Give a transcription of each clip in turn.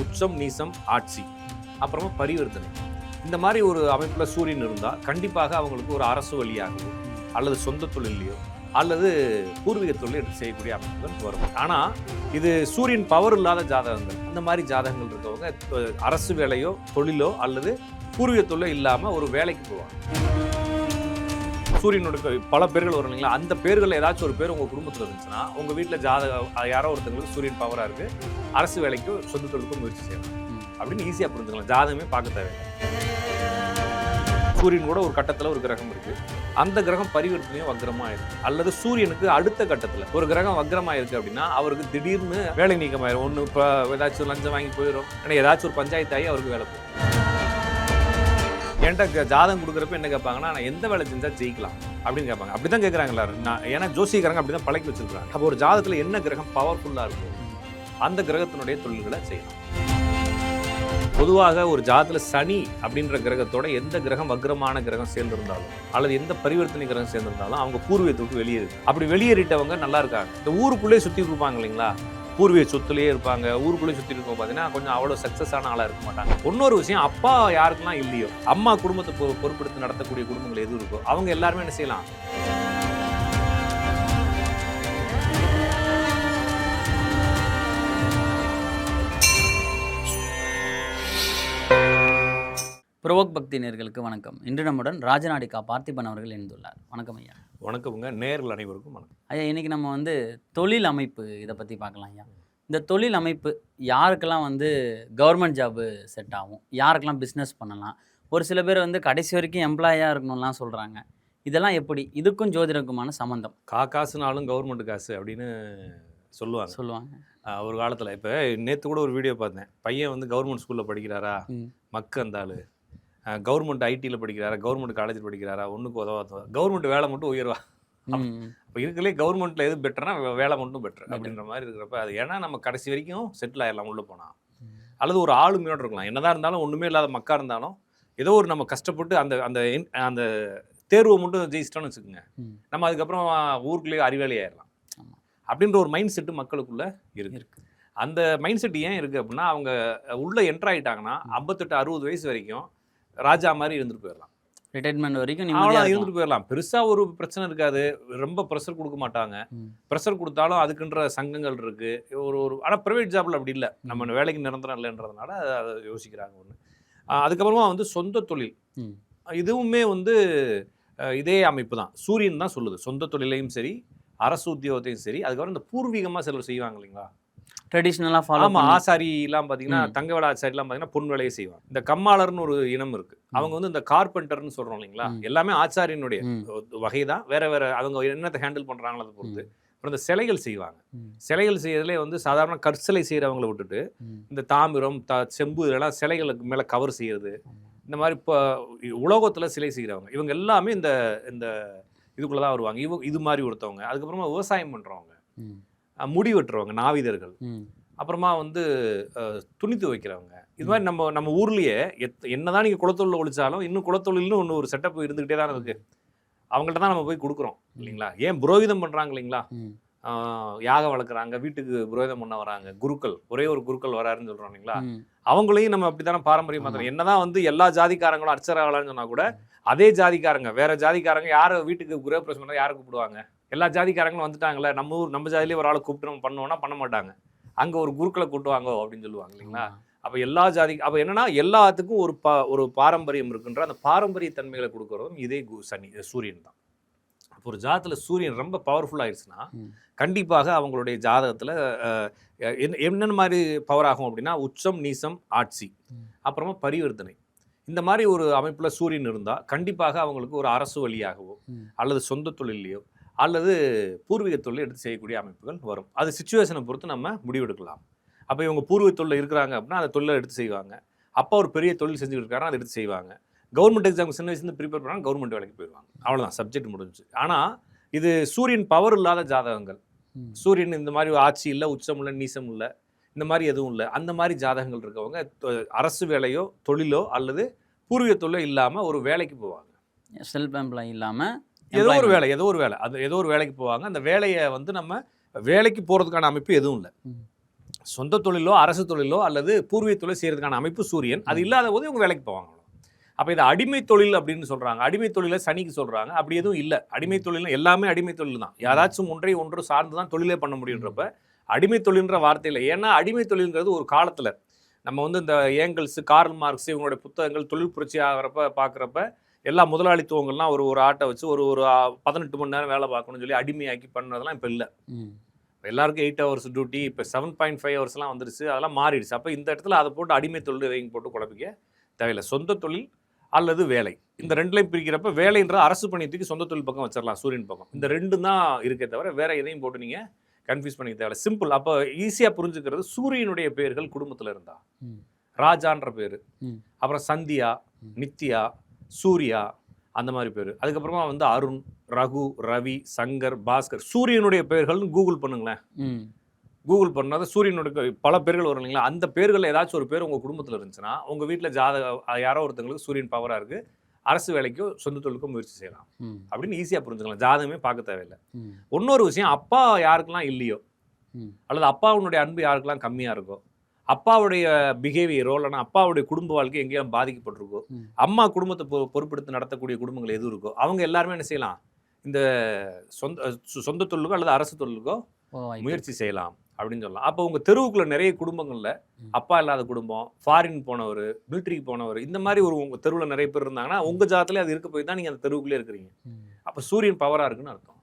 உச்சம், நீசம், ஆட்சி, அப்புறமா பரிவர்த்தனை. இந்த மாதிரி ஒரு அமைப்பில் சூரியன் இருந்தால் கண்டிப்பாக அவங்களுக்கு ஒரு அரசு வழியாகவோ அல்லது சொந்த தொழிலையோ அல்லது பூர்வீக தொழில் எடுத்து செய்யக்கூடிய அமைப்புகள் வரும். ஆனால் இது சூரியன் பவர் இல்லாத ஜாதகங்கள், அந்த மாதிரி ஜாதகங்கள் இருக்கவங்க அரசு வேலையோ தொழிலோ அல்லது பூர்வீக தொழிலோ இல்லாமல் ஒரு வேலைக்கு போவாங்க. சூரியனோட பல பேர்கள் வரும் இல்லைங்களா, அந்த பேர்கள் ஏதாச்சும் ஒரு பேர் உங்கள் குடும்பத்தில் இருந்துச்சுன்னா உங்கள் வீட்டில் ஜாதகம் யாரோ ஒருத்தங்களுக்கு சூரியன் பவராக இருக்குது, அரசு வேலைக்கு சொந்த தொழிலுக்கும் முயற்சி செய்யலாம் அப்படின்னு ஈஸியாக புரிஞ்சுக்கலாம். ஜாதகமே பார்க்க தேவையில்லை. சூரியன் கூட ஒரு கட்டத்தில் ஒரு கிரகம் இருக்குது, அந்த கிரகம் பரிவர்த்தனையும் வக்ரமாக இருக்குது. அல்லது சூரியனுக்கு அடுத்த கட்டத்தில் ஒரு கிரகம் வக்ரமாக இருக்குது அப்படின்னா அவருக்கு திடீர்னு வேலை நீக்கமாயிரும். ஒன்று இப்போ ஏதாச்சும் லஞ்சம் வாங்கி போயிடும், ஏன்னா ஏதாச்சும் ஒரு பஞ்சாயத்து ஆகி அவருக்கு வேலை போகும். என்கிட்ட ஜாதகம் கொடுக்குறப்ப என்ன கேட்பாங்கன்னா, நான் எந்த வேலை செஞ்சால் ஜெயிக்கலாம் அப்படின்னு கேட்பாங்க. அப்படி தான் கேட்குறாங்க எல்லாரும். ஏன்னா ஜோசிக்காரங்க அப்படி தான் பழக்கி வச்சிருக்காங்க. அப்போ ஒரு ஜாதகத்தில் என்ன கிரகம் பவர்ஃபுல்லாக இருக்கும் அந்த கிரகத்தினுடைய தொழில்களை செய்யலாம். பொதுவாக ஒரு ஜாதகத்தில் சனி அப்படின்ற கிரகத்தோட எந்த கிரகம் வக்ரமான கிரகம் சேர்ந்திருந்தாலும் அல்லது எந்த பரிவர்த்தனை கிரகம் சேர்ந்திருந்தாலும் அவங்க பூர்வீகத்துக்கு வெளியேறு. அப்படி வெளியேறிட்டவங்க நல்லா இருக்காங்க. இந்த ஊருக்குள்ளேயே சுற்றி இருப்பாங்க இல்லைங்களா, பூர்வீக சொத்துலேயே இருப்பாங்க, ஊருக்குள்ளே சுற்றி இருக்கும் பார்த்தீங்கன்னா கொஞ்சம் அவ்வளோ சக்ஸஸான ஆளாக இருக்க மாட்டாங்க. இன்னொரு விஷயம், அப்பா யாருக்குலாம் இல்லையோ, அம்மா குடும்பத்தை பொறுப்பெடுத்து நடத்தக்கூடிய குடும்பங்கள் எது இருக்கோ அவங்க எல்லாருமே என்ன செய்யலாம். புரோக் பக்தி நேயர்களுக்கு வணக்கம். இன்று நம்முடன் ராஜநாடிகா பார்த்திபன் அவர்கள் இணைந்துள்ளார். வணக்கம் ஐயா. வணக்கமுங்க. நேயர்கள் அனைவருக்கும் வணக்கம். ஐயா, இன்றைக்கி நம்ம தொழில் அமைப்பு இதை பற்றி பார்க்கலாம் ஐயா. இந்த தொழில் அமைப்பு யாருக்கெல்லாம் கவர்மெண்ட் ஜாபு செட் ஆகும், யாருக்கெல்லாம் பிஸ்னஸ் பண்ணலாம், ஒரு சில பேர் கடைசி வரைக்கும் எம்ப்ளாயாக இருக்கணும்லாம் சொல்கிறாங்க. இதெல்லாம் எப்படி, இதுக்கும் ஜோதிடக்குமான சம்மந்தம்? காசுனாலும் கவர்மெண்ட் காசு அப்படின்னு சொல்லுவாங்க. ஒரு காலத்தில் இப்போ நேற்று கூட ஒரு வீடியோ பார்த்தேன். பையன் கவர்மெண்ட் ஸ்கூலில் படிக்கிறாரா, அந்த ஆள் கவர்மெண்ட் ஐடியில் படிக்கிறாரா, கவர்மெண்ட் காலேஜில் படிக்கிறாரா, ஒன்றுக்கு உதவாத, கவர்மெண்ட் வேலை மட்டும் உயர்வா. இப்போ இருக்கிறதுலே கவர்மெண்ட்டில் எது பெட்டர்னா வேலை மட்டும் பெட்டர் அப்படின்ற மாதிரி இருக்கிறப்ப அது ஏன்னா நம்ம கடைசி வரைக்கும் செட்டில் ஆகிடலாம் உள்ளே போனால். அல்லது ஒரு ஆளுமையோடு இருக்கலாம், என்னதான் இருந்தாலும் ஒன்றுமே இல்லாத மக்கா இருந்தாலும் ஏதோ ஒரு நம்ம கஷ்டப்பட்டு அந்த அந்த அந்த தேர்வை மட்டும் ஜெயிச்சிட்டோன்னு வச்சுக்கோங்க, நம்ம அதுக்கப்புறம் ஊருக்குள்ளேயே அறிவாளி ஆயிடலாம் அப்படின்ற ஒரு மைண்ட் செட்டு மக்களுக்குள்ளே இருக்கு. அந்த மைண்ட் செட் ஏன் இருக்குது அப்படின்னா, அவங்க உள்ளே என்ட்ரு ஆகிட்டாங்கன்னா 58-60 வயசு வரைக்கும் ராஜா மாதிரி இருந்துட்டு போயிடலாம். ரிட்டைர்மெண்ட் வரைக்கும் இருந்துட்டு போயிடலாம். பெருசாக ஒரு பிரச்சனை இருக்காது, ரொம்ப ப்ரெஷர் கொடுக்க மாட்டாங்க. ப்ரெஷர் கொடுத்தாலும் அதுக்குன்ற சங்கங்கள் இருக்குது. ஒரு ஆனால் ப்ரைவேட் ஜாபில் அப்படி இல்லை, நம்ம வேலைக்கு நிரந்தரம் இல்லைன்றதுனால அதை யோசிக்கிறாங்க. ஒன்று அதுக்கப்புறமா சொந்த தொழில், இதுவுமே இதே அமைப்பு தான். சூரியன் தான் சொல்லுது, சொந்த தொழிலையும் சரி அரசு உத்தியோகத்தையும் சரி. அதுக்கப்புறம் இந்த பூர்வீகமாக சிலர் செய்வாங்க இல்லைங்களா, ட்ரெடிஷ்னலாக ஃபாலோ. ஆமாம், ஆசாரிலாம் பார்த்தீங்கன்னா தங்க வேலை ஆசாரிலாம் பார்த்தீங்கன்னா பொன் வேலையை செய்வாங்க. இந்த கம்மாளர்னு ஒரு இனம் இருக்குது, அவங்க இந்த கார்பெண்டர்னு சொல்கிறோம் இல்லைங்களா, எல்லாமே ஆச்சாரியனுடைய வகை தான். வேற வேற அவங்க என்னத்தை ஹேண்டில் பண்ணுறாங்களோ அதை பொறுத்து. அப்புறம் இந்த சிலைகள் செய்வாங்க. சிலைகள் செய்யறதுலே சாதாரண கற்சிலை செய்கிறவங்களை விட்டுட்டு இந்த தாமிரம் செம்பு இதெல்லாம் சிலைகளுக்கு மேலே கவர் செய்யறது, இந்த மாதிரி இப்போ உலோகத்தில் சிலை செய்கிறவங்க இவங்க எல்லாமே இந்த இந்த இதுக்குள்ளே தான் வருவாங்க. இது மாதிரி ஒருத்தவங்க. அதுக்கப்புறமா விவசாயம் பண்ணுறவங்க, முடி வெட்டுறவங்க, நாவிதர்கள், அப்புறமா துணி துவைக்கிறவங்க. இது மாதிரி நம்ம ஊர்லேயே என்னதான் நீங்கள் குலத்தொழில் ஒழிச்சாலும் இன்னும் குலத்தொழில்னு ஒன்று ஒரு செட்டப் இருந்துக்கிட்டே தான் இருக்குது. அவங்கள்ட்ட தான் நம்ம போய் கொடுக்குறோம் இல்லைங்களா. ஏன் புரோகிதம் பண்ணுறாங்க இல்லைங்களா, யாகம் வளர்க்குறாங்க, வீட்டுக்கு புரோகிதம் பண்ண வராங்க, குருக்கள், ஒரே ஒரு குருக்கள் வராருன்னு சொல்கிறோம் இல்லைங்களா. அவங்களையும் நம்ம அப்படி தானே பாரம்பரியம் மாத்திரம். என்னதான் எல்லா ஜாதிக்காரங்களும் அர்ச்சராகலான்னு சொன்னால் கூட அதே ஜாதிக்காரங்க வேற ஜாதிக்காரங்க யாரை வீட்டுக்கு குருப்பிரவேசம் பண்ணால் யாரை கூப்பிடுவாங்க, எல்லா ஜாதிக்காரங்களும் வந்துட்டாங்களே, நம்ம ஜாதியிலே ஒரு ஆளை கூப்பிட்டு நம்ம பண்ணோன்னா பண்ண மாட்டாங்க, அங்கே ஒரு குருக்களை கூட்டுவாங்க அப்படின்னு சொல்லுவாங்க இல்லைங்களா. அப்போ எல்லா ஜாதி அப்போ என்னன்னா எல்லாத்துக்கும் ஒரு பாரம்பரியம் இருக்குன்ற அந்த பாரம்பரிய தன்மைகளை கொடுக்குறதும் இதே சூரியன் தான். அப்போ ஒரு ஜாதகத்தில் சூரியன் ரொம்ப பவர்ஃபுல் ஆயிடுச்சுன்னா கண்டிப்பாக அவங்களுடைய ஜாதகத்தில் என்னென்ன மாதிரி பவர் ஆகும் அப்படின்னா, உச்சம், நீசம், ஆட்சி, அப்புறமா பரிவர்த்தனை. இந்த மாதிரி ஒரு அமைப்பில் சூரியன் இருந்தால் கண்டிப்பாக அவங்களுக்கு ஒரு அரசு வழியாகவோ அல்லது சொந்த தொழிலையோ அல்லது பூர்வீக தொழில் எடுத்து செய்யக்கூடிய அமைப்புகள் வரும். அது சிச்சுவேஷனை பொறுத்து நம்ம முடிவெடுக்கலாம். அப்போ இவங்க பூர்வீக தொழில் இருக்கிறாங்க அப்படின்னா அந்த தொழிலை எடுத்து செய்வாங்க. அப்பா ஒரு பெரிய தொழில் செஞ்சுட்டு இருக்காருன்னா அதை எடுத்து செய்வாங்க. கவர்மெண்ட் எக்ஸாமுக்கு சின்ன வயசுலேருந்து ப்ரிப்பேர் பண்ணாங்க, கவர்மெண்ட் வேலைக்கு போயிடுவாங்க. அவ்வளோதான், சப்ஜெக்ட் முடிஞ்சு. ஆனால் இது சூரியன் பவர் இல்லாத ஜாதகங்கள், சூரியன் இந்த மாதிரி ஆட்சி இல்லை, உச்சம் இல்லை, நீசம் இல்லை, இந்த மாதிரி எதுவும் இல்லை, அந்த மாதிரி ஜாதகங்கள் இருக்கவங்க அரசு வேலையோ தொழிலோ அல்லது பூர்வீக தொழிலோ இல்லாமல் ஒரு வேலைக்கு போவாங்க. செல்ஃப் எம்ப்ளாய் இல்லாமல் ஏதோ ஒரு வேலை அது ஏதோ ஒரு வேலைக்கு போவாங்க. அந்த வேலையை நம்ம வேலைக்கு போகிறதுக்கான அமைப்பு எதுவும் இல்லை. சொந்த தொழிலோ அரசு தொழிலோ அல்லது பூர்வீக தொழில் செய்யறதுக்கான அமைப்பு சூரியன். அது இல்லாத போது இவங்க வேலைக்கு போவாங்க. அப்போ இது அடிமை தொழில் அப்படின்னு சொல்றாங்க. அடிமை தொழிலை சனிக்கு சொல்றாங்க. அப்படி எதுவும் இல்லை. அடிமை தொழில் எல்லாமே அடிமை தொழில் தான். யாராச்சும் ஒன்று சார்ந்து தான் தொழிலே பண்ண முடியுன்றப்ப அடிமை தொழில்ன்ற வார்த்தை இல்லை. ஏன்னா அடிமை தொழில்ங்கிறது ஒரு காலத்தில் நம்ம வந்து இந்த ஏங்கல்ஸ், கார்ல் மார்க்ஸ் இவங்களுடைய புத்தகங்கள் தொழில் புரட்சி ஆகிறப்ப பார்க்குறப்ப எல்லா முதலாளித்துவங்கள்லாம் ஒரு ஆட்டை வச்சு ஒரு 18 மணி நேரம் வேலை பார்க்கணும்னு சொல்லி அடிமையாக்கி பண்ணதெல்லாம் இப்போ இல்லை. எல்லாருக்கும் 8 ஹவர்ஸ் டியூட்டி, இப்போ 7.5 ஹவர்ஸ்லாம் வந்துருச்சு. அதெல்லாம் மாறிடுச்சு. அப்போ இந்த இடத்துல அதை போட்டு அடிமை தொழில் இதையும் போட்டு குழப்பிக்க தேவையில்லை. சொந்த தொழில் அல்லது வேலை, இந்த ரெண்டுலையும் பிரிக்கிறப்ப வேலைன்ற அரசு பணி தூக்கி சொந்த தொழில் பக்கம் வச்சிடலாம், சூரியன் பக்கம். இந்த ரெண்டு தான் இருக்கே தவிர வேற எதையும் போட்டு நீங்கள் கன்ஃபியூஸ் பண்ணிக்க தேவையில்லை. சிம்பிள். அப்போ ஈஸியாக புரிஞ்சுக்கிறது, சூரியனுடைய பேர்கள் குடும்பத்தில் இருந்தா ராஜான்ற பேர், அப்புறம் சந்தியா, நித்யா, சூர்யா, அந்த மாதிரி பேர். அதுக்கப்புறமா வந்து அருண், ரகு, ரவி, சங்கர், பாஸ்கர். சூரியனுடைய பெயர்கள்னு கூகுள் பண்ணுங்களேன். கூகுள் பண்ணாத சூரியனுடைய பல பேர்கள் வரும் இல்லைங்களா? அந்த பேர்களில் ஏதாச்சும் ஒரு பேர் உங்கள் குடும்பத்தில் இருந்துச்சுன்னா உங்கள் வீட்டில் யாரோ ஒருத்தங்களுக்கு சூரியன் பவராக இருக்குது, அரசு வேலைக்கோ சொந்த தொழிலுக்கோ முயற்சி செய்யலாம் அப்படின்னு ஈஸியாக புரிஞ்சுக்கலாம். ஜாதகமே பார்க்க தேவையில்லை. இன்னொரு விஷயம், அப்பா யாருக்கெல்லாம் இல்லையோ அல்லது அப்பாவுடைய அன்பு யாருக்கெல்லாம் கம்மியாக இருக்கோ, அப்பாவுடைய பிஹேவியரோ இல்லைனா அப்பாவுடைய குடும்ப வாழ்க்கை எங்கேயும் பாதிக்கப்பட்டிருக்கோ, அம்மா குடும்பத்தை பொறுப்பெடுத்து நடத்தக்கூடிய குடும்பங்கள் எது இருக்கோ அவங்க எல்லாருமே என்ன செய்யலாம், இந்த சொந்த தொழிலுக்கோ அல்லது அரசு தொழிலுக்கோ முயற்சி செய்யலாம் அப்படின்னு சொல்லலாம். அப்போ உங்கள் தெருவுக்குள்ள நிறைய குடும்பங்களில் அப்பா இல்லாத குடும்பம், ஃபாரின் போனவர், மிலிட்ரிக்கு போனவர், இந்த மாதிரி உங்கள் தெருவில் நிறைய பேர் இருந்தாங்கன்னா உங்கள் ஜாதத்திலே அது இருக்க போய் தான் நீங்கள் அந்த தெருவுக்குள்ளே இருக்கிறீங்க. அப்போ சூரியன் பவராக இருக்குன்னு அர்த்தம்.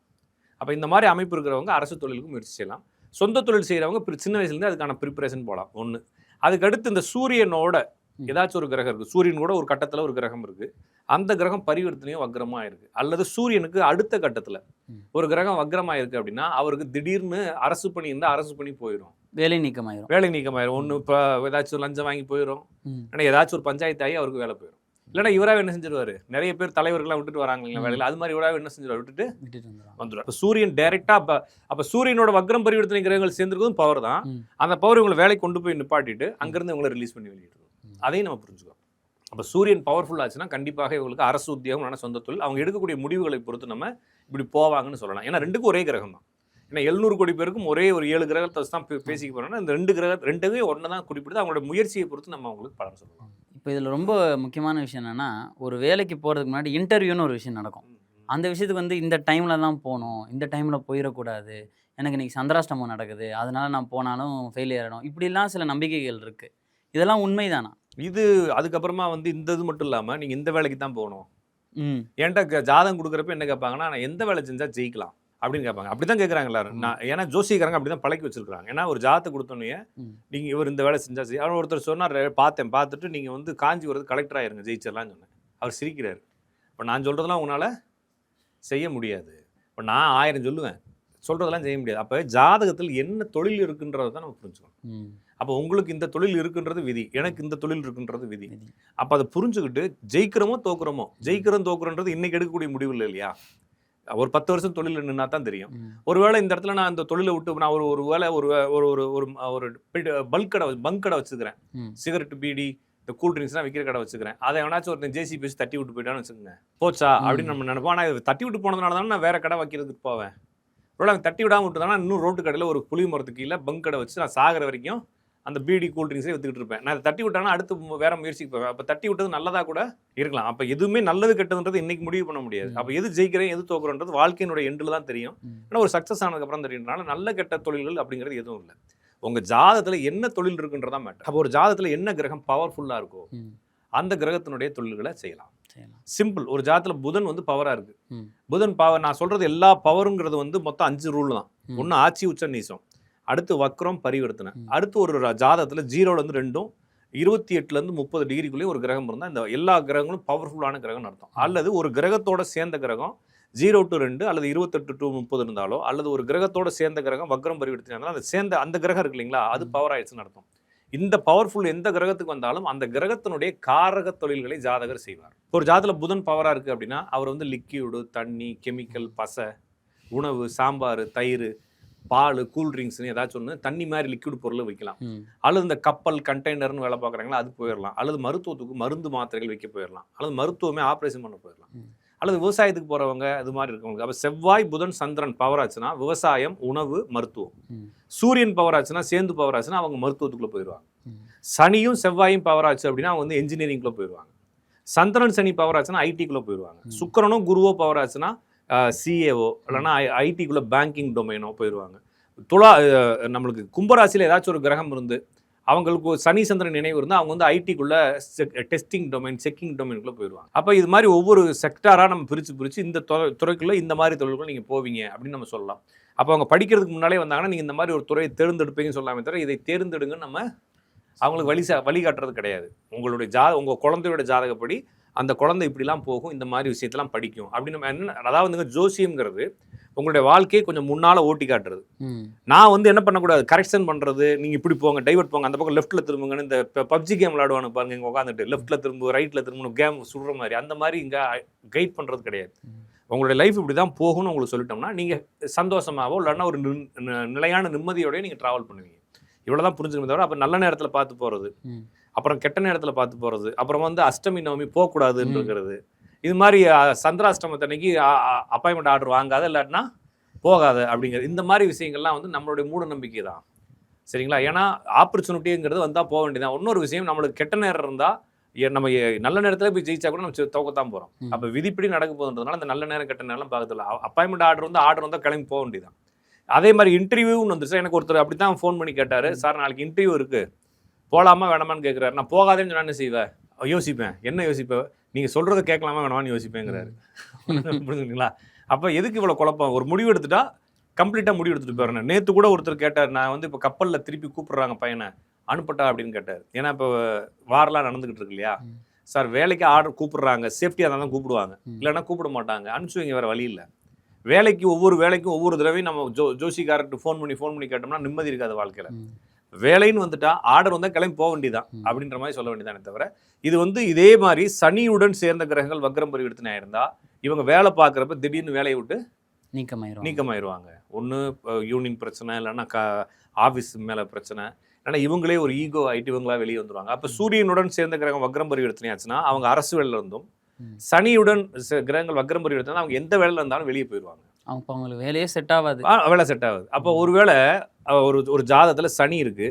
அப்போ இந்த மாதிரி அமைப்பு இருக்கிறவங்க அரசு தொழிலுக்கு முயற்சி செய்யலாம். சொந்த தொழில் செய்கிறவங்க சின்ன வயசுலேருந்து அதுக்கான ப்ரிப்பரேஷன் போகலாம். ஒன்று. அதுக்கடுத்து இந்த சூரியனோட ஏதாச்சும் ஒரு கிரகம் இருக்குது, சூரியன் கூட ஒரு கட்டத்தில் ஒரு கிரகம் இருக்குது, அந்த கிரகம் பரிவர்த்தனையும் வக்ரமாக இருக்குது, அல்லது சூரியனுக்கு அடுத்த கட்டத்தில் ஒரு கிரகம் வக்ரமாக இருக்குது அப்படின்னா அவருக்கு திடீர்னு அரசு பணி இருந்தால் அரசு பணி போயிடும், வேலை நீக்கமாயிரும். ஒன்று இப்போ ஏதாச்சும் லஞ்சம் வாங்கி போயிடும், ஏன்னா ஏதாச்சும் ஒரு பஞ்சாயத்து ஆகி அவருக்கு வேலை போயிடும். இல்லைன்னா இவராக என்ன செஞ்சிருவாரு, நிறைய பேர் தலைவர்கள்லாம் விட்டுட்டு வராங்க இல்லைங்களா வேலையில், அது மாதிரி இவராக என்ன செஞ்சிருவார், விட்டுட்டு வந்துடுவார். இப்போ சூரியன் டைரெக்டாக அப்போ சூரியனோட வக்ரம் பரிவர்த்தனை கிரகங்கள் சேர்ந்துருக்கும் பவர் தான். அந்த பவர் இவங்களை வேலைக்கு கொண்டு போய் நிப்பாட்டிட்டு அங்கேருந்து இவங்களை ரிலீஸ் பண்ணி வெளியிடுவோம். அதையும் நம்ம புரிஞ்சுக்கோம். அப்போ சூரியன் பவர்ஃபுல் ஆச்சுன்னா கண்டிப்பாக இவங்களுக்கு அரசு உத்தியோகம், ஆனால் சொந்த தொழில், அவங்க எடுக்கக்கூடிய முடிவுகளை பொறுத்து நம்ம இப்படி போவாங்கன்னு சொல்லலாம். ஏன்னா ரெண்டுக்கும் ஒரே கிரகம் தான். ஏன்னா 700 கோடி பேருக்கும் ஒரே ஒரு 7 கிரகத்தை தான் பேசிக்க போகிறோம்னா இந்த ரெண்டுமே ஒன்று தான் குறிப்பிடுது. அவங்களோட முயற்சியை பொறுத்து நம்ம அவங்களுக்கு பலன் சொல்லலாம். இப்போ இதில் ரொம்ப முக்கியமான விஷயம் என்னென்னா, ஒரு வேலைக்கு போகிறதுக்கு முன்னாடி இன்டர்வியூன்னு ஒரு விஷயம் நடக்கும். அந்த விஷயத்துக்கு வந்து இந்த டைமில் தான் போகணும், இந்த டைமில் போயிடக்கூடாது, எனக்கு இன்றைக்கி சந்திராஷ்டமம் நடக்குது அதனால் நான் போனாலும் ஃபெயிலியர் ஆகிடும், இப்படிலாம் சில நம்பிக்கைகள் இருக்குது. இதெல்லாம் உண்மைதானா? இது அதுக்கப்புறமா வந்து இந்த இது மட்டும் இல்லாமல் நீங்கள் இந்த வேலைக்கு தான் போகணும். என்கிட்ட ஜாதகம் கொடுக்குறப்ப என்ன கேட்பாங்கன்னா, நான் எந்த வேலை செஞ்சால் ஜெயிக்கலாம் அப்படின்னு கேட்பாங்க. அப்படி தான் கேட்குறாங்க எல்லாரும். ஏன்னா ஜோசிக்காரங்க அப்படி தான் பழக்கி வச்சிருக்காங்க. ஏன்னா ஒரு ஜாதத்தை கொடுத்தோன்னே நீங்கள் இவர் இந்த வேலை செஞ்சால் செய்ய, அவர் ஒருத்தர் சொன்னார், பார்த்துட்டு நீங்கள் வந்து காஞ்சிபுரத்து கலெக்டர் ஆயிருங்க ஜெயிச்சிடலான்னு சொன்னேன். அவர் சிரிக்கிறார். இப்போ நான் சொல்கிறதெல்லாம் உங்களால் செய்ய முடியாது. இப்போ நான் 1000 சொல்லுவேன், சொல்கிறதெல்லாம் செய்ய முடியாது. அப்போ ஜாதகத்தில் என்ன தொழில் இருக்குன்றதை தான் நம்ம புரிஞ்சுக்கணும். அப்போ உங்களுக்கு இந்த தொழில் இருக்குன்றது விதி, எனக்கு இந்த தொழில் இருக்குன்றது விதி. அப்போ அதை புரிஞ்சுக்கிட்டு ஜெயிக்கிறோமோ தோக்குறோன்றது இன்னைக்கு எடுக்கக்கூடிய முடிவு இல்லை இல்லையா? ஒரு 10 வருஷம் தொழில் நின்னா தான் தெரியும். ஒருவேளை இந்த இடத்துல நான் இந்த தொழிலை விட்டு நான் ஒரு வேலை ஒரு பங்க் கடை வச்சுக்கிறேன், சிகரெட், பீடி, இந்த கூல் ட்ரிங்க்ஸ்லாம் விற்கிற கடை வச்சுக்கிறேன். அதை எவனாச்சும் ஒருத்தன் ஜேசி பேசி தட்டி விட்டு போயிட்டான்னு வச்சுக்கோங்க, போச்சா அப்படின்னு நம்ம நினைப்போம். ஆனால் தட்டி விட்டு போனதுனால தானே நான் வேற கடை வைக்கிறதுக்கு போவேன். ஒருவேளை தட்டி விடாமல் விட்டுதானா இன்னும் ரோட்டு கடையில் ஒரு புளி மரத்துக்கு கீழே பங்க் கடை வச்சு நான் சாகிற வரைக்கும் அந்த பீடி கூல் ட்ரிங்க்ஸே வித்துக்கிட்டு இருப்பேன். நான் அதை தட்டி விட்டானா அடுத்து வேற முயற்சிக்கு போவேன். அப்போ தட்டி விட்டது நல்லதாக கூட இருக்கலாம். அப்போ எதுவுமே நல்லது கெட்டதுன்றது இன்னைக்கு முடிவு பண்ண முடியாது. அப்போ எது ஜெயிக்கிறேன் எது தோக்குறோன்றது வாழ்க்கையினுடைய எண்டில் தான் தெரியும். ஆனால் ஒரு சக்ஸஸ் ஆனதுக்கப்புறம் தெரியுறதுனால நல்ல கெட்ட தொழில்கள் அப்படிங்கிறது எதுவும் இல்லை. உங்கள் ஜாதகத்தில் என்ன தொழில் இருக்குன்றதா மேட்டர். அப்போ ஒரு ஜாதகத்தில் என்ன கிரகம் பவர்ஃபுல்லாக இருக்கோ அந்த கிரகத்தினுடைய தொழில்களை செய்யலாம். சிம்பிள். ஒரு ஜாதகத்தில் புதன் வந்து பவராக இருக்கு. புதன் பவர், நான் சொல்றது எல்லா பவருங்கிறது வந்து மொத்தம் 5 ரூல் தான். ஒன்று ஆட்சி, உச்ச, நீசம், அடுத்து வக்ரம், பரிவர்த்தனை, அடுத்து ஒரு ஜாதகத்தில் 0லேருந்து 2, 28லேருந்து 30 டிகிரிக்குள்ளேயே ஒரு கிரகம் இருந்தால் இந்த எல்லா கிரகங்களும் பவர்ஃபுல்லான கிரகம்னு அர்த்தம். அல்லது ஒரு கிரகத்தோட சேர்ந்த கிரகம் 0 to 2 அல்லது 28 to 30 இருந்தாலோ, அல்லது ஒரு கிரகத்தோட சேர்ந்த கிரகம் வக்ரம் பரிவர்த்தனை இருந்தாலும் அந்த கிரகம் இருக்கு இல்லைங்களா, அது பவர் ஆயிடுச்சுன்னு அர்த்தம். இந்த பவர்ஃபுல் எந்த கிரகத்துக்கு வந்தாலும் அந்த கிரகத்தினுடைய காரக தொழில்களை ஜாதகர் செய்வார். ஒரு ஜாதகத்தில் புதன் பவராக இருக்குது அப்படின்னா அவர் வந்து லிக்யூடு, தண்ணி, கெமிக்கல், பசை, உணவு, சாம்பார், தயிர், பால், கூல்ட்ரிங்க்ஸ்னு ஏதாச்சும் ஒன்று தண்ணி மாதிரி லிக்விட் பொருளை வைக்கலாம். அல்லது இந்த கப்பல், கண்டெய்னர்னு வேலை பார்க்குறாங்களா அது போயிடலாம். அல்லது மருத்துவத்துக்கு மருந்து மாத்திரைகள் வைக்க போயிடலாம். அல்லது மருத்துவமே ஆப்ரேஷன் பண்ண போயிடலாம். அல்லது விவசாயத்துக்கு போகிறவங்க இது மாதிரி இருக்கவங்களுக்கு. அப்போ செவ்வாய் புதன் சந்திரன் பவர் ஆச்சுன்னா விவசாயம், உணவு, மருத்துவம். சூரியன் பவர் ஆச்சுன்னா, சேர்ந்து பவர் ஆச்சுன்னா அவங்க மருத்துவத்துக்குள்ளே போயிடுவாங்க. சனியும் செவ்வாயும் பவர் ஆச்சு அப்படின்னா அவங்க வந்து என்ஜினியரிங்குள்ளே போயிடுவாங்க. சந்திரன் சனி பவர் ஆச்சுன்னா ஐடிக்குள்ளே போயிடுவாங்க. சுக்கிரனும் குருவோ பவர் ஆச்சுன்னா சிஏஓ இல்லைன்னா ஐடிக்குள்ளே பேங்கிங் டொமைனோ போயிடுவாங்க. நம்மளுக்கு கும்பராசியில் ஏதாச்சும் ஒரு கிரகம் இருந்து அவங்களுக்கு சனி சந்திரன் நினைவு இருந்தால் அவங்க வந்து ஐடிக்குள்ளே டெஸ்டிங் டொமைன், செக்கிங் டொமைனுக்குள்ளே போயிடுவாங்க. அப்போ இது மாதிரி ஒவ்வொரு செக்டாராக நம்ம பிரித்து இந்த துறைக்குள்ளே இந்த மாதிரி தொழில்கள் நீங்கள் போவீங்க அப்படின்னு நம்ம சொல்லலாம். அப்போ அவங்க படிக்கிறதுக்கு முன்னாலே வந்தாங்கன்னா நீங்கள் இந்த மாதிரி ஒரு துறையை தேர்ந்தெடுப்பீங்கன்னு சொல்லாமே தவிர இதை தேர்ந்தெடுங்கன்னு நம்ம அவங்களுக்கு வழிகாட்டுறது கிடையாது. உங்கள் குழந்தையோட ஜாதகப்படி அந்த குழந்தை இப்படிலாம் போகும், இந்த மாதிரி விஷயத்தெல்லாம் படிக்கும் அப்படின்னு நம்ம என்ன, அதாவது ஜோசியம்ங்கிறது உங்களுடைய வாழ்க்கையை கொஞ்சம் முன்னால் ஓட்டி காட்டுறது. நான் வந்து என்ன பண்ணக்கூடாது, கரெக்ஷன் பண்ணுறது, நீங்கள் இப்படி போங்க, டைவர்ட் போங்க, அந்த பக்கம் லெஃப்ட்டில் திரும்புங்கன்னு இந்த பப்ஜி கேம் விளாடுவானு பாருங்க, இங்கே உட்காந்துட்டு லெஃப்ட்டில் திரும்ப ரைட்டில் திரும்பணும், கேம் சுடுற மாதிரி, அந்த மாதிரி இங்கே கைட் பண்ணுறது கிடையாது. உங்களுடைய லைஃப் இப்படி தான் போகும்னு உங்களுக்கு சொல்லிட்டோம்னா நீங்கள் சந்தோஷமாகவோ இல்லைன்னா ஒரு நிலையான நிம்மதியோடய நீங்கள் ட்ராவல் பண்ணுவீங்க. இவ்வளோ தான் புரிஞ்சுக்கணும் தவிர அப்போ நல்ல நேரத்தில் பார்த்து போகிறது, அப்புறம் கெட்ட நேரத்தில் பார்த்து போகிறது, அப்புறம் வந்து அஷ்டமி நவமி போகக்கூடாதுன்னு இருக்கிறது, இது மாதிரி சந்திராஷ்டமத்தன்னைக்கு அப்பாயின்மெண்ட் ஆர்டர் வாங்காத இல்லாட்டினா போகாத அப்படிங்கிறது, இந்த மாதிரி விஷயங்கள்லாம் வந்து நம்மளுடைய மூட நம்பிக்கை தான். சரிங்களா? ஏன்னா ஆப்பர்ச்சுனிட்டிங்கிறது வந்தால் போக வேண்டியதான். இன்னொரு விஷயம், நம்மளுக்கு கெட்ட நேரம் இருந்தால் நம்ம நல்ல நேரத்தில் போய் ஜெயிச்சா கூட நம்ம தோக்கத்தான் போகிறோம். அப்போ விதிப்படி நடக்க போகுதுன்றதுனால அந்த நல்ல நேரம் கெட்ட நேரம் பார்க்கறதில்ல. அப்பாயின்மெண்ட் ஆர்டர் வந்தால் கிளம்பி போக வேண்டியதான். அதே மாதிரி இன்டர்வியூன்னு வந்துச்சு. எனக்கு ஒருத்தர் அப்படி தான் ஃபோன் பண்ணி கேட்டார், சார் நாளைக்கு இன்டர்வியூ இருக்குது, போகலாமா வேணாமான்னு கேட்குறாரு. நான் போகாதேன்னு சொன்னால் என்ன செய்வேன்? யோசிப்பேன். என்ன யோசிப்பேன்? நீங்கள் சொல்கிறத கேட்கலாமா வேணாமான்னு யோசிப்பேங்கிறாரு. புரிஞ்சுங்களா? அப்போ எதுக்கு இவ்வளோ குழப்பம்? ஒரு முடிவு எடுத்துட்டா கம்ப்ளீட்டாக முடிவு எடுத்துகிட்டு போயிடணும். நேற்று கூட ஒருத்தர் கேட்டார், நான் வந்து இப்போ கப்பலில் திருப்பி கூப்பிட்றாங்க பையனை, அனுப்பட்டா அப்படின்னு கேட்டார். ஏன்னா இப்போ வாரெலாம் நடந்துக்கிட்டு இருக்கு இல்லையா சார், வேலைக்கு ஆர்டர் கூப்பிட்றாங்க, சேஃப்டியாக இருந்தால் தான் கூப்பிடுவாங்க, இல்லைன்னா கூப்பிட மாட்டாங்க, அனுப்பிச்சு வைங்க, வேறு வழி இல்லை. வேலைக்கு ஒவ்வொரு வேலைக்கும் ஒவ்வொரு தடவையும் நம்ம ஜோசிக்காரர்கிட்ட ஃபோன் பண்ணி கேட்டோம்னா நிம்மதி இருக்காது வாழ்க்கையில். வேலைன்னு வந்துட்டா ஆர்டர் வந்தால் கிளம்பி போக வேண்டியதான் அப்படின்ற மாதிரி சொல்ல வேண்டியதானே தவிர, இது வந்து இதே மாதிரி சனியுடன் சேர்ந்த கிரகங்கள் வக்ரம் பரிவர்த்தனை ஆயிருந்தா இவங்க வேலை பார்க்குறப்ப திடீர்னு வேலையை விட்டு நீக்கமாயிருவாங்க. ஒன்று யூனியன் பிரச்சனை, இல்லைன்னா ஆஃபீஸ் மேலே பிரச்சனை, இல்லைன்னா இவங்களே ஒரு ஈகோ ஆகிட்டு இவங்களா வெளியே வந்துடுவாங்க. அப்போ சூரியனுடன் சேர்ந்த கிரகம் வக்ரம் பரிவர்த்தனை ஆச்சுன்னா அவங்க அரசு வேலையில் இருந்தும், சனியுடன் கிரகங்கள் வக்ரம் பரிவர்த்தனை அவங்க எந்த வேலையில் இருந்தாலும் வெளியே போயிடுவாங்க. அவங்களுக்கு வேலையே செட் ஆகாது. வேலை செட் ஆகாது. அப்போ ஒருவேளை ஒரு ஜாதகத்தில் சனி இருக்கு,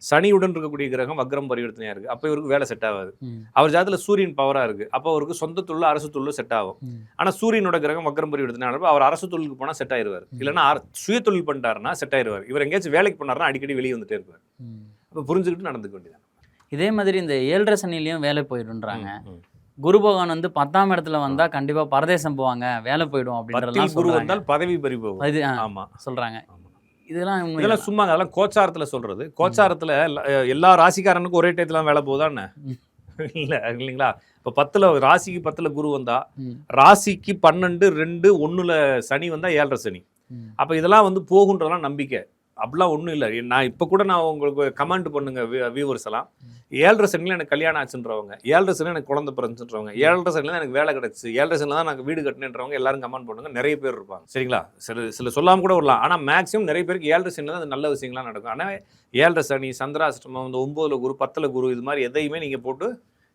சனியுடன் இருக்கக்கூடிய கிரகம் வக்ரம் பரிவர்த்தனையா இருக்கு, அப்போ இவருக்கு வேலை செட் ஆகாது. அவர் ஜாதகத்தில் சூரியன் பவரா இருக்கு, அப்போ அவருக்கு சொந்த தொழில் அரசு தொழில் செட் ஆகும். ஆனால் சூரியனோட கிரகம் வக்ரம் பரிவர்த்தனை அவர் அரசு தொழிலுக்கு போனால் செட் ஆயிடுவார், இல்லைன்னா சுய தொழில் பண்ணிட்டாருன்னா செட் ஆயிடுவார். இவர் எங்கேயாச்சும் வேலைக்கு பண்ணாருன்னா அடிக்கடி வெளியே வந்துட்டே இருப்பார். அப்போ புரிஞ்சுக்கிட்டு நடந்துக்க வேண்டியதான். இதே மாதிரி இந்த 7.5 சனிலையும் வேலை போயிடுன்றாங்க. குரு பகவான் வந்து 10ஆம் இடத்துல வந்தா கண்டிப்பா பரதேசம் போவாங்க, வேலை போயிடும் அப்படின்றதெல்லாம் குரு வந்தால் பதவி பறி போகும். ஆமா சொல்றாங்க. இதெல்லாம் சும்மா, அதெல்லாம் கோச்சாரத்துல சொல்றது. கோச்சாரத்துல எல்லா ராசிக்காரனுக்கும் ஒரே டயத்துல வேலை போகுதான்னு இல்ல இல்லைங்களா? இப்ப 10ல ராசிக்கு 10ல குரு வந்தா, ராசிக்கு 12, 2, 1ல சனி வந்தா 7.5 சனி. அப்ப இதெல்லாம் வந்து போகுன்றதெல்லாம் நம்பிக்கை, அப்படிலாம் ஒன்றும் இல்லை. நான் இப்போ கூட நான் உங்களுக்கு கமெண்ட் பண்ணுங்க வியூவர்ஸ் எல்லாம், 7.5 சனியில் எனக்கு கல்யாணம் ஆச்சுன்றவங்க, 7.5 சனியில் எனக்கு குழந்தை பிறந்துன்றவங்க, 7.5 சனியில் எனக்கு வேலை கிடச்சி, 7.5 சனியில் தான் எனக்கு வீடு கட்டினன்றவங்க எல்லாரும் கமெண்ட் பண்ணுங்க. நிறைய பேர் இருப்பாங்க. சரிங்களா? சில சொல்லாமல் கூட வரலாம். ஆனால் மேக்ஸிமம் நிறைய பேருக்கு 7.5 சனியில் தான் நல்ல விஷயங்கள்லாம் நடக்கும். ஆனால் 7.5 சனி, சந்திராஷ்டமம், இந்த 9ல் குரு, 10ல் குரு, இது மாதிரி எதையுமே நீங்கள் போட்டு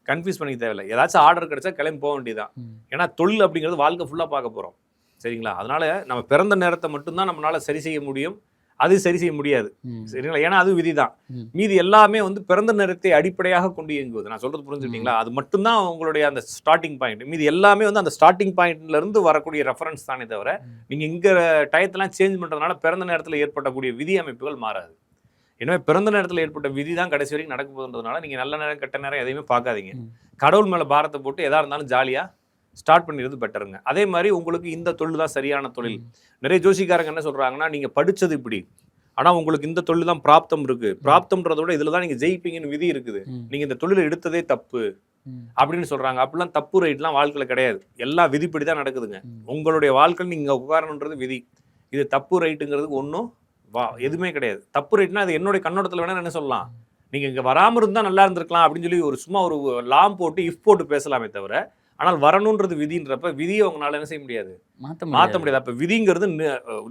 கன்ஃபியூஸ் பண்ணிக்க தேவையில்லை. ஏதாச்சும் ஆர்டர் கிடைச்சா கிளம்பி போக வேண்டியதான். ஏன்னா தொழில் அப்படிங்கிறது வாழ்க்கை ஃபுல்லாக பார்க்க போகிறோம். சரிங்களா? அதனால நம்ம பிறந்த நேரத்தை மட்டும்தான் நம்மளால சரி செய்ய முடியும், அது சரி செய்ய முடியாது. சரிங்களா? ஏன்னா அது விதிதான். மீதி எல்லாமே வந்து பிறந்த நேரத்தை அடிப்படையாக கொண்டு இயங்குவது. நான் சொல்றது புரிஞ்சுக்கிட்டீங்களா? அது மட்டும்தான் உங்களுடைய அந்த ஸ்டார்டிங் பாயிண்ட். மீதி எல்லாமே வந்து அந்த ஸ்டார்டிங் பாயிண்ட்ல இருந்து வரக்கூடிய ரெஃபரன்ஸ் தானே தவிர, நீங்க இங்க டயத்தெல்லாம் சேஞ்ச் பண்றதுனால பிறந்த நேரத்தில் ஏற்படக்கூடிய விதி அமைப்புகள் மாறாது. எனவே பிறந்த நேரத்தில் ஏற்பட்ட விதி தான் கடைசி வரைக்கும் நடக்க போகுதுன்றதுனால நீங்க நல்ல நேரம் கெட்ட நேரம் எதையுமே பார்க்காதீங்க. கடவுள் மேல பாரத்தை போட்டு எதா இருந்தாலும் ஜாலியா ஸ்டார்ட் பண்ணிடுறது பெட்டருங்க. அதே மாதிரி உங்களுக்கு இந்த தொழில் தான் சரியான தொழில். நிறைய ஜோசிக்காரங்க என்ன சொல்றாங்கன்னா, நீங்க படிச்சது இப்படி, ஆனா உங்களுக்கு இந்த தொழில் தான் பிராப்தம் இருக்கு, பிராப்தம்ன்றத விட இதுல தான் நீங்க ஜெயிப்பீங்கன்னு விதி இருக்குது, நீங்க இந்த தொழிலை எடுத்ததே தப்பு அப்படின்னு சொல்றாங்க. அப்படிலாம் தப்பு ரைட்லாம் வாழ்க்கையில கிடையாது. எல்லாம் விதிப்படி தான் நடக்குதுங்க. உங்களுடைய வாழ்க்கை நீங்க உட்காரணுன்றது விதி. இது தப்பு ரைட்டுங்கிறதுக்கு ஒன்றும் எதுவுமே கிடையாது. தப்பு ரைட்னா அது என்னுடைய கண்ணோட்டத்தில் வேணா என்ன சொல்லலாம், நீங்க இங்க வராம இருந்தா நல்லா இருந்திருக்கலாம் அப்படின்னு சொல்லி ஒரு சும்மா ஒரு லாம் போட்டு இஃப் போட்டு பேசலாமே தவிர, ஆனால் வரணுன்றது விதின்றப்ப விதியை உங்களால என்ன செய்ய முடியாது, மாற்ற முடியாது. அப்போ விதிங்கிறது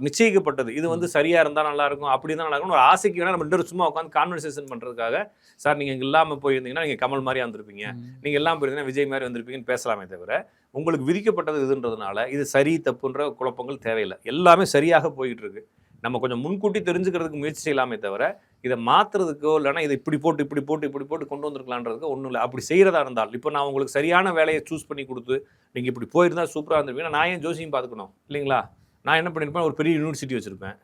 நிச்சயிக்கப்பட்டது. இது வந்து சரியா இருந்தா நல்லா இருக்கும், அப்படி தான் நல்லா இருக்கும் ஒரு ஆசைக்கு வேணா நம்ம சும்மா உட்காந்து கான்வர்சேஷன் பண்றதுக்காக, சார் நீங்க இங்க இல்லாம போயிருந்தீங்கன்னா நீங்க கமல் மாதிரி வந்திருப்பீங்க, நீங்க எல்லாம் போயிருந்தீங்கன்னா விஜய் மாதிரி வந்திருப்பீங்கன்னு பேசலாமே தவிர, உங்களுக்கு விதிக்கப்பட்டது இதுன்றதுனால இது சரி தப்புன்ற குழப்பங்கள் தேவையில்லை. எல்லாமே சரியாக போயிட்டு இருக்கு. நம்ம கொஞ்சம் முன்கூட்டி தெரிஞ்சுக்கிறதுக்கு முயற்சி செய்யலாமே தவிர, இதை மாற்றுறதுக்கோ இல்லைன்னா இதை இப்படி போட்டு கொண்டு வந்திருக்கலான்றதுக்கு ஒன்றும் இல்லை. அப்படி செய்கிறதா இருந்தால், இப்போ நான் உங்களுக்கு சரியான வேலையை சூஸ் பண்ணி கொடுத்து நீங்கள் இப்படி போயிருந்தா சூப்பராக இருந்திருப்பீங்க. நான் ஏன் ஜோசியம் பார்த்துக்கணும் இல்லைங்களா? நான் என்ன பண்ணியிருப்பேன், ஒரு பெரிய யூனிவர்சிட்டி வச்சுருப்பேன்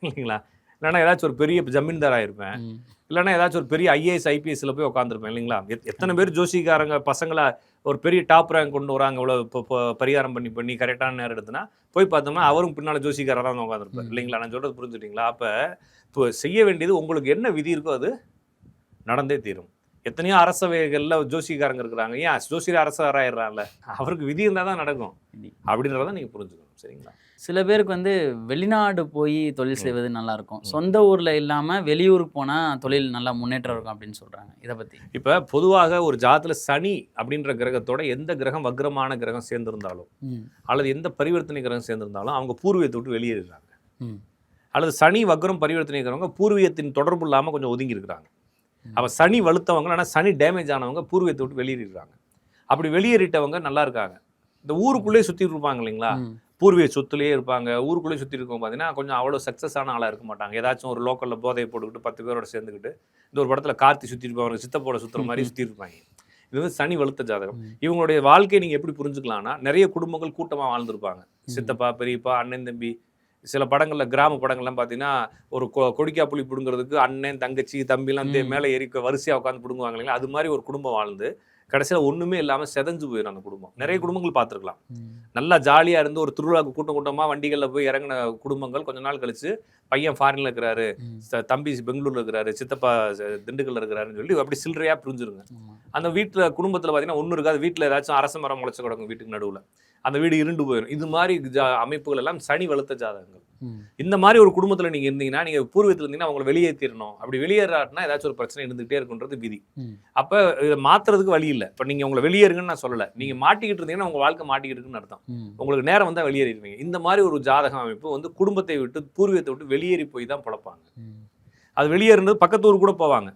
இல்லைங்களா? இல்லைன்னா ஏதாச்சும் ஒரு பெரிய ஜமீன்தாராக இருப்பேன், இல்லைன்னா ஏதாச்சும் ஒரு பெரிய ஐஏஎஸ் ஐபிஎஸ்ல போய் உட்காந்துருப்பேன் இல்லைங்களா? எத்தனை பேர் ஜோசிக்காரங்க பசங்களை ஒரு பெரிய டாப் ரேங்க் கொண்டு வராங்க, இவ்வளோ இப்போ பரிகாரம் பண்ணி கரெக்டான நேரம் எடுத்துனா போய் பார்த்தோம்னா அவரும் பின்னால் ஜோசிக்காரராக தான் உட்காந்துருப்பார் இல்லைங்களா? நான் சொல்கிறது புரிஞ்சுட்டிங்களா? அப்போ இப்போ செய்ய வேண்டியது உங்களுக்கு என்ன விதி இருக்கோ அது நடந்தே தீரும். எத்தனையோ அரசவைகளில் ஜோசிக்காரங்க இருக்கிறாங்க, ஏன் ஜோசியர் அரசராயிடுறாங்கல்ல, அவருக்கு விதி இருந்தால் தான் நடக்கும் அப்படின்றத நீங்கள் புரிஞ்சுக்கணும். சரிங்களா? சில பேருக்கு வந்து வெளிநாடு போய் தொழில் செய்வது நல்லா இருக்கும், சொந்த ஊர்ல இல்லாம வெளியூருக்கு போனா தொழில் நல்லா முன்னேற்றம் இருக்கும் அப்படின்னு சொல்றாங்க. இதை பத்தி இப்ப பொதுவாக ஒரு ஜாதத்துல சனி அப்படின்ற கிரகத்தோட எந்த கிரகம் வக்ரமான கிரகம் சேர்ந்திருந்தாலும் அல்லது எந்த பரிவர்த்தனை கிரகம் சேர்ந்திருந்தாலும் அவங்க பூர்வீகத்தை விட்டு வெளியேறாங்க. அல்லது சனி வக்ரம் பரிவர்த்தனை இருக்கிறவங்க பூர்வீகத்தின் தொடர்பு இல்லாம கொஞ்சம் ஒதுங்கி இருக்கிறாங்க. அப்ப சனி வலுத்தவங்க, ஆனால் சனி டேமேஜ் ஆனவங்க பூர்வீகத்தை விட்டு வெளியேறாங்க. அப்படி வெளியேறிட்டவங்க நல்லா இருக்காங்க. இந்த ஊருக்குள்ளேயே சுற்றி இருப்பாங்க இல்லைங்களா, பூர்வீக சொத்துலேயே இருப்பாங்க, ஊருக்குள்ளே சுற்றி இருக்கவங்க பார்த்தீங்கன்னா கொஞ்சம் அவ்வளோ சக்ஸஸான ஆளாக இருக்க மாட்டாங்க. ஏதாச்சும் ஒரு லோக்கலில் போதையை போட்டுக்கிட்டு 10 பேரோட சேர்ந்துக்கிட்டு இந்த ஒரு படத்தில் கார்த்தி சுற்றி இருப்பாங்க, சித்தப்போட சுற்றுற மாதிரி சுற்றி இருப்பாங்க. இது வந்து சனி வலுத்த ஜாதகம். இவங்களுடைய வாழ்க்கையை நீங்கள் எப்படி புரிஞ்சுக்கலாம்னா, நிறைய குடும்பங்கள் கூட்டமாக வாழ்ந்துருப்பாங்க. சித்தப்பா, பெரியப்பா, அண்ணன், தம்பி. சில படங்களில் கிராம படங்கள்லாம் பார்த்தீங்கன்னா ஒரு கொடிக்கா புளி பிடுங்கிறதுக்கு அண்ணன், தங்கச்சி, தம்பிலாம் மேலே ஏறி வரிசையாக உட்காந்து பிடுங்குவாங்க இல்லைங்களா? அது மாதிரி ஒரு குடும்பம் வாழ்ந்து கடைசியில் ஒன்றுமே இல்லாமல் செதஞ்சு போயிடும் அந்த குடும்பம். நிறைய குடும்பங்கள் பார்த்துருக்கலாம். நல்லா ஜாலியாக இருந்து ஒரு திருவிழாவுக்கு கூட்டமாக வண்டிகளில் போய் இறங்கின குடும்பங்கள் கொஞ்ச நாள் கழிச்சு பையன் ஃபாரினில் இருக்கிறாரு, தம்பி பெங்களூரில் இருக்கிறாரு, சித்தப்பா திண்டுக்கல்ல இருக்கிறாருன்னு சொல்லி அப்படி சில்லறையாக பிரிஞ்சிருங்க. அந்த வீட்டில் குடும்பத்தில் பார்த்தீங்கன்னா ஒன்றும் இருக்காது, வீட்டில் ஏதாச்சும் அரச மரம் முளைச்சு கிடக்கும் வீட்டுக்கு நடுவில், அந்த வீடு இருண்டு போயிடும். இது மாதிரி அமைப்புகள் எல்லாம் சனி வலுத்த ஜாதகங்கள். இந்த மாதிரி ஒரு குடும்பத்தில் நீங்கள் இருந்தீங்கன்னா, நீங்கள் பூர்வீகத்தில் இருந்தீங்கன்னா அவங்களை வெளியேற்றிடணும். அப்படி வெளியேறாட்டினா ஏதாச்சும் ஒரு பிரச்சனை இருந்துகிட்டே இருக்குன்றது விதி. அப்போ இதை மாற்றுறதுக்கு வழி இல்லை. இப்போ நீங்கள் உங்களை வெளியேறுங்கன்னு நான் சொல்லலை, நீங்கள் மாட்டிக்கிட்டு இருந்தீங்கன்னா உங்கள் வாழ்க்கை மாட்டிக்கிட்டு இருக்குன்னு அர்த்தம். உங்களுக்கு நேரம் வந்தால் வெளியேறிடுவீங்க. இந்த மாதிரி ஒரு ஜாதக அமைப்பு வந்து குடும்பத்தை விட்டு பூர்வீகத்தை விட்டு வெளியேறி போய் தான் பழப்பாங்க. அது வெளியேறுறது பக்கத்து ஊர் கூட போவாங்க,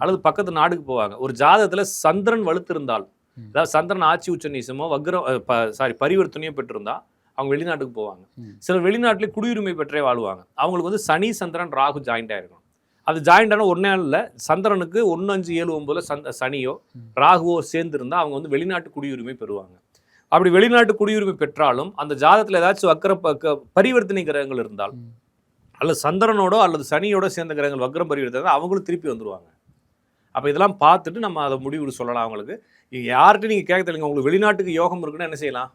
அல்லது பக்கத்து நாடுக்கு போவாங்க. ஒரு ஜாதகத்தில் சந்திரன் வலுத்திருந்தால், அதாவது சந்திரன் ஆட்சி உச்ச நீசமோ பரிவர்த்தனையோ பெற்றிருந்தா அவங்க வெளிநாட்டுக்கு போவாங்க. சிலர் வெளிநாட்டிலே குடியுரிமை பெற்றே வாழ்வாங்க. அவங்களுக்கு வந்து சனி, சந்திரன், ராகு ஜாயிண்ட் ஆயிருக்கும். அது ஜாயிண்ட் ஆன ஒன்னே இல்லை, சந்திரனுக்கு 1, 5, 7, 9 சனியோ ராகுவோ சேர்ந்துருந்தா அவங்க வந்து வெளிநாட்டு குடியுரிமை பெறுவாங்க. அப்படி வெளிநாட்டு குடியுரிமை பெற்றாலும் அந்த ஜாதகத்தில் ஏதாச்சும் வக்கர பரிவர்த்தனை கிரகங்கள் இருந்தால், அல்லது சந்திரனோட அல்லது சனியோட சேர்ந்த கிரகங்கள் வக்ரம் பரிவர்த்தனை, அவங்களும் திருப்பி வந்துருவாங்க. அப்போ இதெல்லாம் பார்த்துட்டு நம்ம அதை முடிவு சொல்லலாம். அவங்களுக்கு யார்கிட்ட நீங்கள் கேட்க தெரியல, உங்களுக்கு வெளிநாட்டுக்கு யோகம் இருக்குன்னா என்ன செய்யலாம்,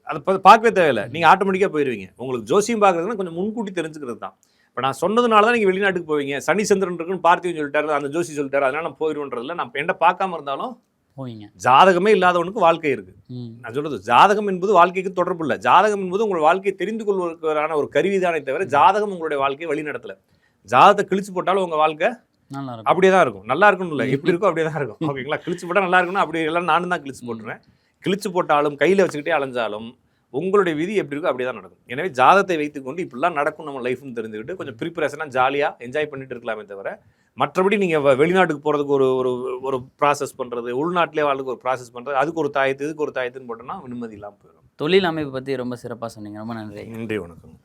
அதை பார்க்கவே தேவையில்லை, நீங்கள் ஆட்டோமேட்டிக்காக போயிடுவீங்க. உங்களுக்கு ஜோசியம் பார்க்குறதுனா கொஞ்சம் முன்கூட்டி தெரிஞ்சுக்கிறது தான். இப்போ நான் சொன்னதுனால தான் நீங்கள் வெளிநாட்டுக்கு போவீங்க. சனி சந்திரன் இருக்குன்னு பார்த்திவன் சொல்லிட்டாரு, அந்த ஜோசி சொல்லிட்டாரு, அதனால நான் போயிடுன்றதில்ல. நான் என்ன பார்க்காம இருந்தாலும் போவீங்க. ஜாதகமே இல்லாதவனுக்கு வாழ்க்கை இருக்கு. நான் சொல்றது ஜாதகம் என்பது வாழ்க்கைக்கு தொடர்பு இல்லை. ஜாதகம் என்பது உங்கள் வாழ்க்கையை தெரிந்து கொள்வதற்கான ஒரு கருவிதானே தவிர ஜாதகம் உங்களுடைய வாழ்க்கையை வழி நடத்தல. ஜாதகத்தை கிழிச்சு போட்டாலும் உங்க வாழ்க்கை அப்படியே தான் இருக்கும். நல்லா இருக்கணும் இல்லை, எப்படி இருக்கோ அப்படியே தான் இருக்கும். ஓகேங்களா? கிழிச்சு போட்டால் நல்லா இருக்கணும், அப்படி எல்லாம் நானும் தான் கிழிச்சு போட்டுருவேன். கிழிச்சு போட்டாலும் கையில் வச்சுக்கிட்டே அலைஞ்சாலும் உங்களுடைய விதி எப்படி இருக்கோ அப்படியே தான் நடக்கும். எனவே ஜாதகத்தை வைத்துக்கொண்டு இப்படிலாம் நடக்கும் நம்ம லைஃப்னு தெரிஞ்சுக்கிட்டு கொஞ்சம் ப்ரிப்பரேஷனாக ஜாலியாக என்ஜாய் பண்ணிட்டு இருக்கலாமே தவிர, மற்றபடி நீங்கள் வெளிநாட்டுக்கு போகிறதுக்கு ஒரு ஒரு ப்ராசஸ் பண்ணுறது, உள்நாட்டிலே வாழ்க்கை ஒரு ப்ராசஸ் பண்ணுறது, அதுக்கு ஒரு தாயத்து இதுக்கு ஒரு தாயத்துன்னு போட்டோம்னா நிம்மதி இல்லாமல் போயிடும். தொழில் அமைப்பு பற்றி ரொம்ப சிறப்பாக சொன்னீங்க. ரொம்ப நன்றி. நன்றி, வணக்கம்.